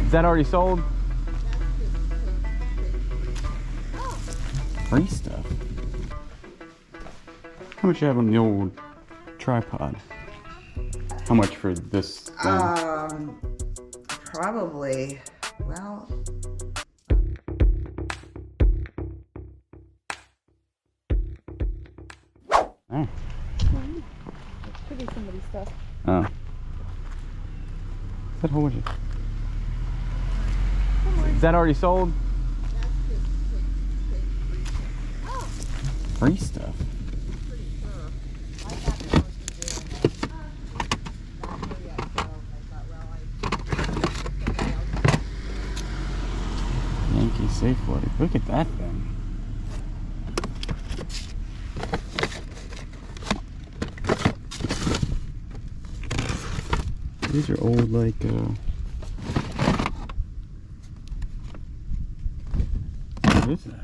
Is that already sold? Free stuff. How much you have on the old tripod? How much for this thing? Probably, well. Oh. Could be somebody's stuff. Oh. Is that whole bunch of... Is that already sold? Free stuff. Yankee Safeway. Look at that thing. These are old, like, what is that?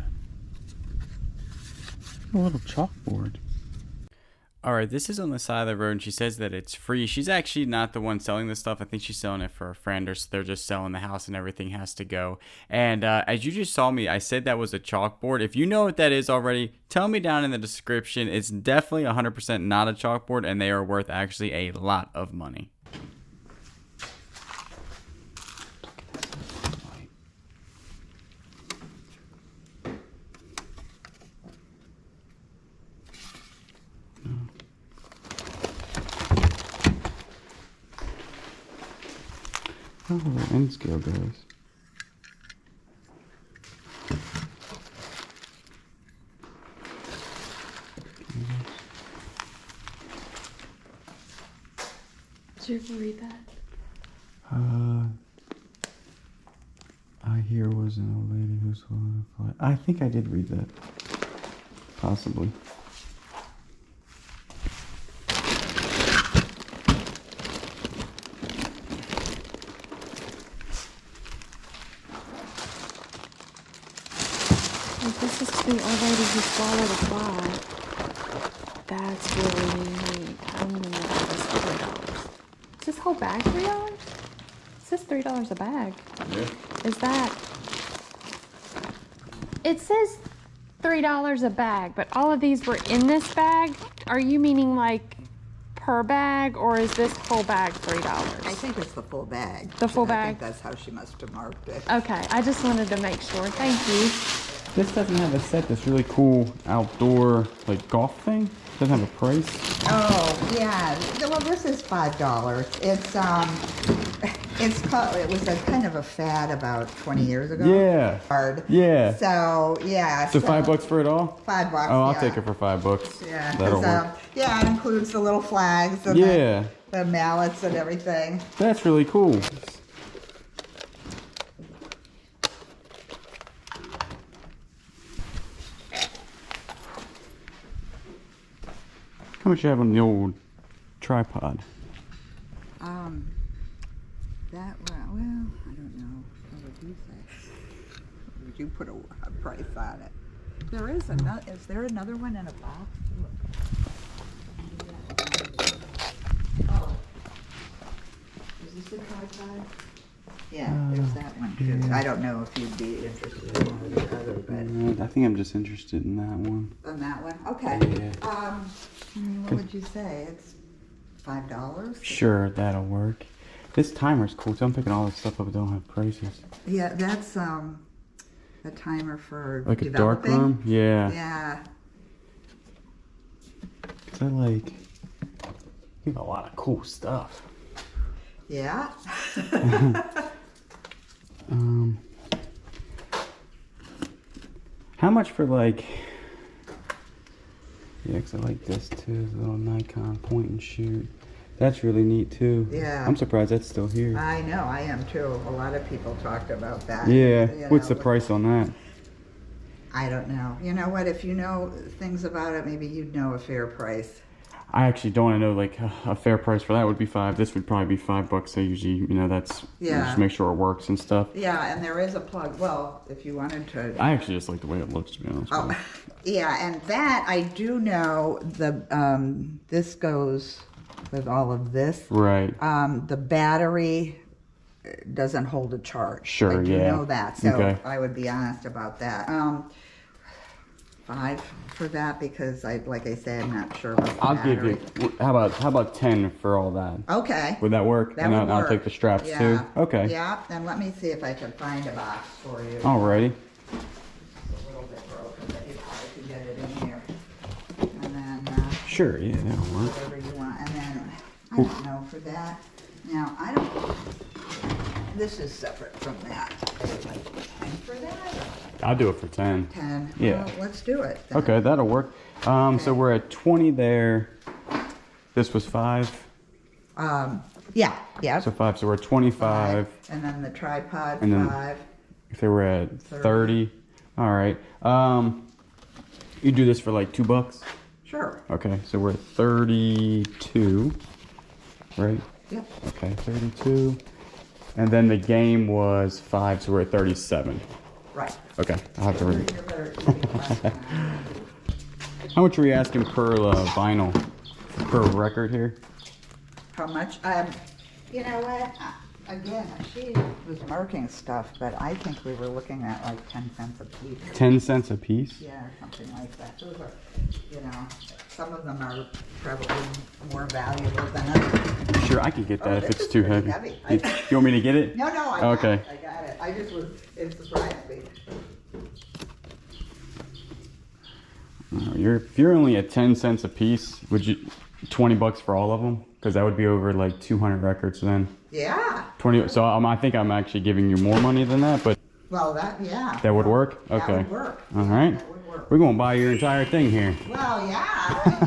A little chalkboard. Alright, this is on the side of the road, and she says that it's free. She's actually not the one selling this stuff. I think she's selling it for a friend, or so they're just selling the house and everything has to go. And as you just saw me, I said that was a chalkboard. If you know what that is already, tell me down in the description. It's definitely 100% not a chalkboard, and they are worth actually a lot of money. Oh, the end scale goes. Did you ever read that? I hear was an old lady who's holding a fly. I think I did read that. Possibly. This is the old lady who swallowed a fly. That's really neat. I don't even know if this is $3. Is this whole bag $3? It says $3 a bag. Yeah. Is that... It says $3 a bag, but all of these were in this bag. Are you meaning like per bag, or is this whole bag $3? I think it's the full bag. The full I bag? think that's how she must have marked it. Okay, I just wanted to make sure. Thank you. This doesn't have a set. This really cool outdoor, like, golf thing. Doesn't have a price. Oh, yeah. Well, this is $5. It's called, it was a kind of a fad about 20 years ago. Yeah. Hard. Yeah. So, yeah. So $5 for it all? $5. Oh, I'll yeah. take it for $5. Yeah. That'll work. Yeah, it includes the little flags and Yeah. the mallets and everything. That's really cool. How much you have on the old tripod? That, well, I don't know. What would you say? Would you put a price on it? There is another, is there another one in a box? Oh. Is this a tripod? Yeah, there's that one too. Yeah. I don't know if you'd be interested in one or the other, but. I think I'm just interested in that one. On that one? Okay. Yeah. What would you say? It's $5? Sure, that'll work. This timer's cool, so I'm picking all this stuff up that don't have prices. Yeah, that's a timer for Like a developing. dark room? Yeah. Yeah. Cause I like, you have a lot of cool stuff. Yeah. How much for like, yeah, cause I like this too, the little Nikon point and shoot. That's really neat too. Yeah. I'm surprised that's still here. I know, I am too. A lot of people talked about that. Yeah, You what's know, the price on that? I don't know. You know what, if you know things about it, maybe you'd know a fair price. I actually don't want to know, like, a fair price for that would be $5. This would probably be $5. So usually, you know, that's, just make sure it works and stuff. Yeah, and there is a plug. Well, if you wanted to. I actually just like the way it looks, to be honest with you. Yeah, and that I do know this goes with all of this. Right. The battery doesn't hold a charge. Sure, You yeah. know that, so Okay. I would be honest about that. 5 for that because like I said, I'm not sure about the I'll give battery. you. How about 10 for all that? Okay. Would that work? That And would I'll work. take the straps Yeah. too. Okay. Yeah, and let me see if I can find a box for you. Alrighty. It's a little bit broken, but you probably can get it in here. And then Sure. Yeah, that'll work. whatever you want. And then I don't know for that. Now I don't. This is separate from that. Like 10 for that. I'll do it for 10. 10. Yeah. Well, let's do it. Then. Okay, that'll work. So we're at 20 there. This was 5. Yeah. Yeah. So 5. So we're at 25. And then the tripod And then- 5. If they were at 30. All right. You do this for like $2? Sure. Okay, so we're at 32, right? Yep. Okay, 32. And then the game was 5, so we're at 37. Right. Okay, I'll have to read. You're better keep How much are you asking per vinyl, per record here? How much? You know what? Again, she was marking stuff, but I think we were looking at like 10 cents a piece. 10 cents a piece? Yeah, or something like that. Those are, you know, some of them are probably more valuable than others. Sure, I could get that if this it's is too pretty heavy. heavy. You want me to get it? No, I Okay. got it. I just was, it surprised me. If you're only at 10 cents a piece, would you 20 bucks for all of them? Because that would be over like 200 records then. Yeah. 20. So I think I'm actually giving you more money than that, but Well, yeah. that would work. Okay. That would work. All right. That would work. We're gonna buy your entire thing here. Well, yeah. I mean,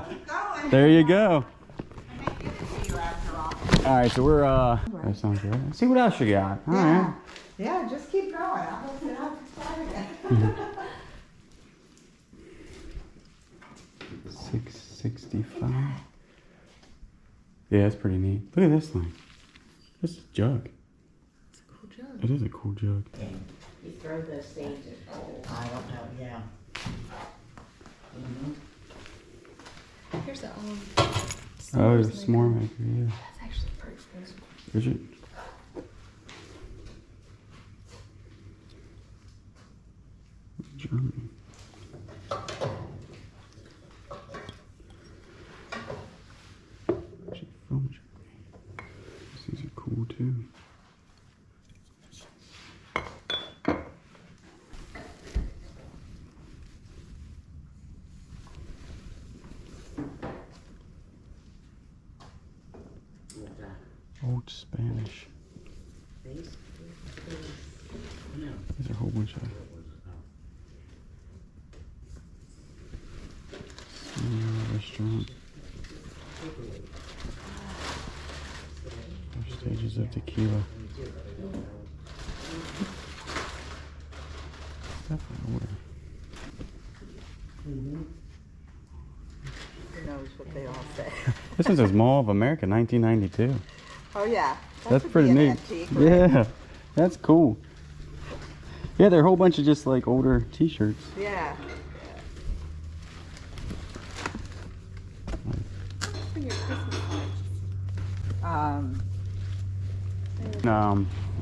keep going. There you go. I might give it to you after all. All right, so we're that sounds good. Let's see what else you got. All Yeah. right. Yeah, just keep going. I'll look it up again. 665. Yeah, that's pretty neat. Look at this thing. This is a jug. It's a cool jug. It is a cool jug. You throw those things at holes. I don't know, yeah. Here's the Oh, the s'more maker, yeah. That's actually pretty expensive. Is it? Germany. Actually, from Germany. These are cool too. Old Spanish. These? There's a whole bunch of restaurant. First stages of tequila. Definitely order. Who knows what they all say. This one says Mall of America, 1992. Oh, yeah. That's would pretty be an neat. antique, right? Yeah, that's cool. Yeah, there are a whole bunch of just like older T-shirts. Yeah. For your Christmas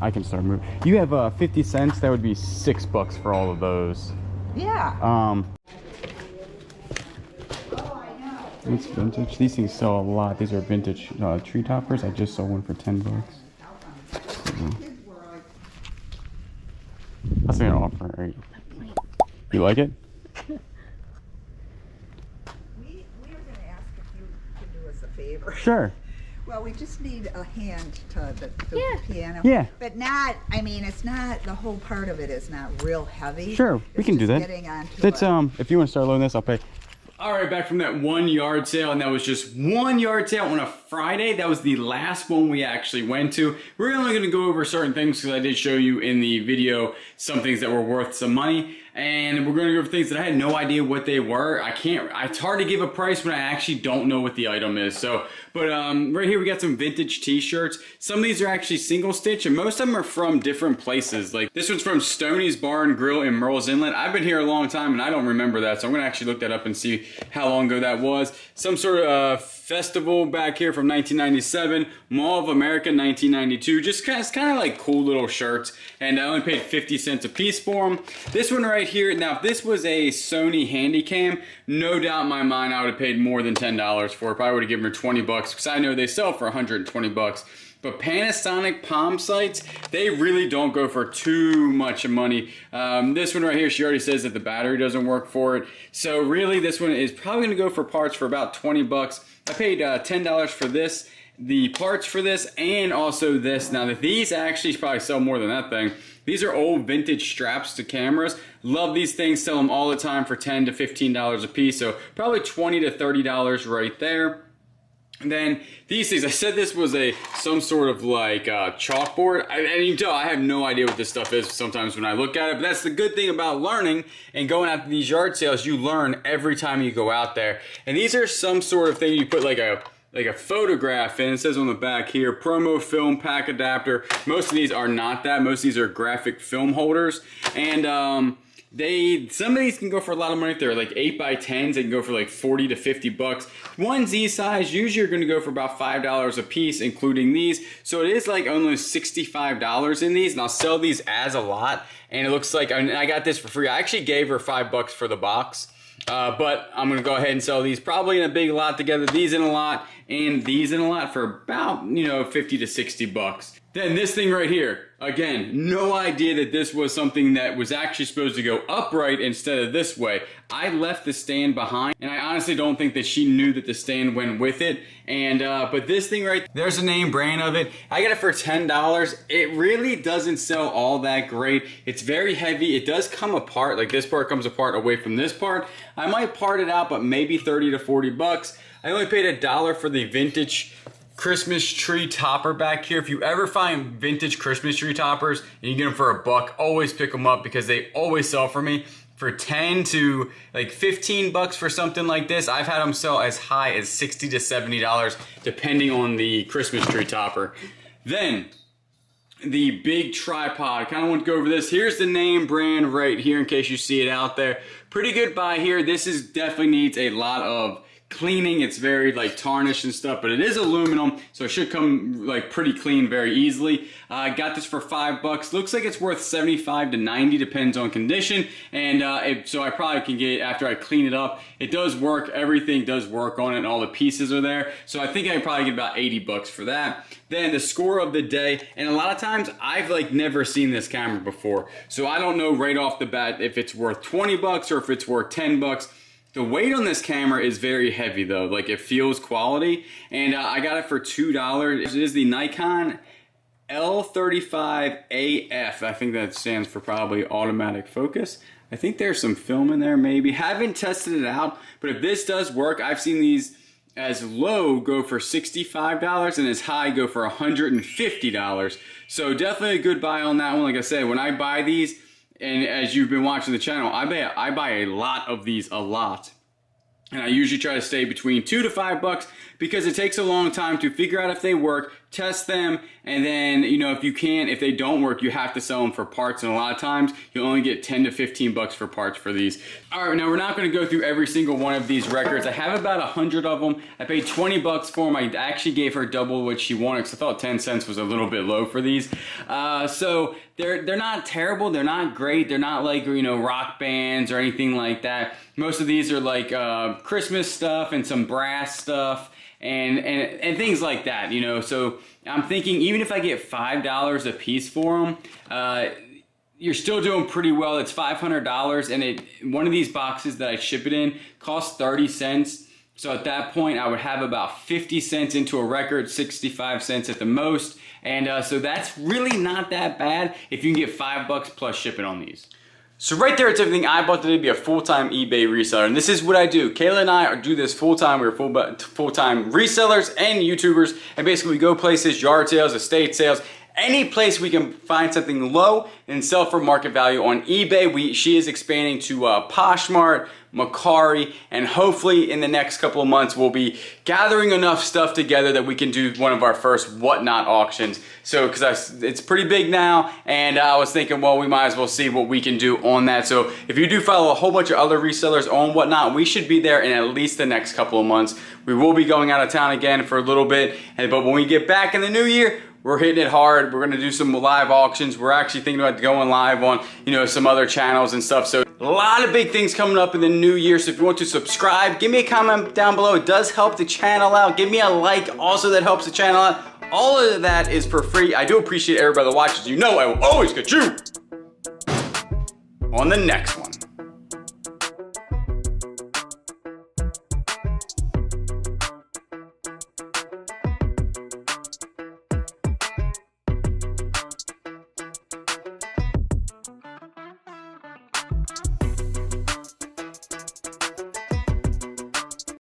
I can start moving. You have 50 cents. That would be $6 for all of those. Yeah. Um, it's vintage. These things sell a lot. These are vintage tree toppers. I just saw one for $10. That's an offer, right? You like it? We were going to ask if you could do us a favor. Sure. Well, we just need a hand to the Yeah. piano. Yeah. But not, I mean, it's not, the whole part of it is not real heavy. Sure, we It's can do just that. Getting onto That's it. if you want to start loading this, I'll pay. All right, back from that 1 yard sale, and that was just 1 yard sale on a Friday. That was the last one we actually went to. We're only going to go over certain things because I did show you in the video some things that were worth some money, and we're going to go over things that I had no idea what they were. It's hard to give a price when I actually don't know what the item is. So, but right here we got some vintage t-shirts. Some of these are actually single stitch, and most of them are from different places. Like this one's from Stoney's Bar and Grill in Murrells Inlet. I've been here a long time and I don't remember that, so I'm going to actually look that up and see how long ago that was. Some sort of festival back here from from 1997, Mall of America 1992. Just kind of like cool little shirts, and I only paid 50 cents a piece for them. This one right here, now if this was a Sony Handycam, no doubt in my mind I would have paid more than $10 for it. Probably would have given her 20 bucks because I know they sell for 120 bucks. But Panasonic palm sights, they really don't go for too much money. This one right here, she already says that the battery doesn't work for it. So really this one is probably gonna go for parts for about 20 bucks. I paid $10 for this, the parts for this, and also this. Now these actually probably sell more than that thing. These are old vintage straps to cameras. Love these things, sell them all the time for $10 to $15 a piece. So probably $20 to $30 right there. And then these things, I said this was some sort of like chalkboard. And you can tell I have no idea what this stuff is sometimes when I look at it. But that's the good thing about learning and going out to these yard sales. You learn every time you go out there. And these are some sort of thing you put like a photograph in. It says on the back here, promo film pack adapter. Most of these are not that. Most of these are graphic film holders. And some of these can go for a lot of money. If they're like 8x10s, they can go for like 40 to 50 bucks. One Z size, usually you're gonna go for about $5 a piece, including these. So it is like almost $65 in these, and I'll sell these as a lot. And it looks like, I got this for free. I actually gave her $5 for the box. But I'm gonna go ahead and sell these probably in a big lot together. These in a lot and these in a lot for about, 50 to 60 bucks. Then this thing right here, again, no idea that this was something that was actually supposed to go upright instead of this way. I left the stand behind, and I honestly don't think that she knew that the stand went with it. And but this thing right, there's a name brand of it. I got it for $10. It really doesn't sell all that great. It's very heavy. It does come apart, like this part comes apart away from this part. I might part it out, but maybe 30 to 40 bucks. I only paid $1 for the vintage Christmas tree topper back here. If you ever find vintage Christmas tree toppers and you get them for $1, always pick them up because they always sell for me for 10 to like 15 bucks for something like this. I've had them sell as high as $60 to $70 depending on the Christmas tree topper. Then the big tripod, kind of want to go over this. Here's the name brand right here in case you see it out there. Pretty good buy here. This is definitely needs a lot of cleaning. It's very like tarnished and stuff, but it is aluminum, so it should come like pretty clean very easily. I got this for $5. Looks like it's worth 75 to 90, depends on condition. And so I probably can get, after I clean it up, it does work. Everything does work on it, and all the pieces are there. So I think I probably get about 80 bucks for that. Then the score of the day, and a lot of times I've like never seen this camera before, so I don't know right off the bat if it's worth 20 bucks or if it's worth 10 bucks. The weight on this camera is very heavy though, like it feels quality, and I got it for $2. It is the Nikon L35AF. I think that stands for probably automatic focus. I think there's some film in there maybe. Haven't tested it out, but if this does work, I've seen these as low go for $65 and as high go for $150. So definitely a good buy on that one. Like I said, when I buy these, and as you've been watching the channel, I buy a lot of these, a lot. And I usually try to stay between $2 to $5 because it takes a long time to figure out if they work, test them, and then, if they don't work, you have to sell them for parts. And a lot of times you'll only get 10 to 15 bucks for parts for these. All right, now we're not going to go through every single one of these records. I have about 100 of them. I paid 20 bucks for them. I actually gave her double what she wanted because I thought 10 cents was a little bit low for these. So they're not terrible. They're not great. They're not like, rock bands or anything like that. Most of these are like Christmas stuff and some brass stuff and things like that, So I'm thinking even if I get $5 a piece for them, you're still doing pretty well. It's $500, and one of these boxes that I ship it in costs 30 cents. So at that point, I would have about 50 cents into a record, 65 cents at the most. And so that's really not that bad if you can get $5 plus shipping on these. So right there, it's everything I bought today to be a full-time eBay reseller. And this is what I do. Kayla and I do this full-time. We're full-time resellers and YouTubers. And basically we go places, yard sales, estate sales, any place we can find something low and sell for market value on eBay. She is expanding to Poshmark, Macari, and hopefully in the next couple of months we'll be gathering enough stuff together that we can do one of our first whatnot auctions. So because it's pretty big now, and I was thinking, well, we might as well see what we can do on that. So if you do follow a whole bunch of other resellers on whatnot, we should be there in at least the next couple of months. We will be going out of town again for a little bit, but when we get back in the new year, we're hitting it hard. We're gonna do some live auctions. We're actually thinking about going live on, some other channels and stuff. So a lot of big things coming up in the new year. So if you want to subscribe, give me a comment down below. It does help the channel out. Give me a like, also that helps the channel out. All of that is for free. I do appreciate everybody that watches. I will always get you on the next one.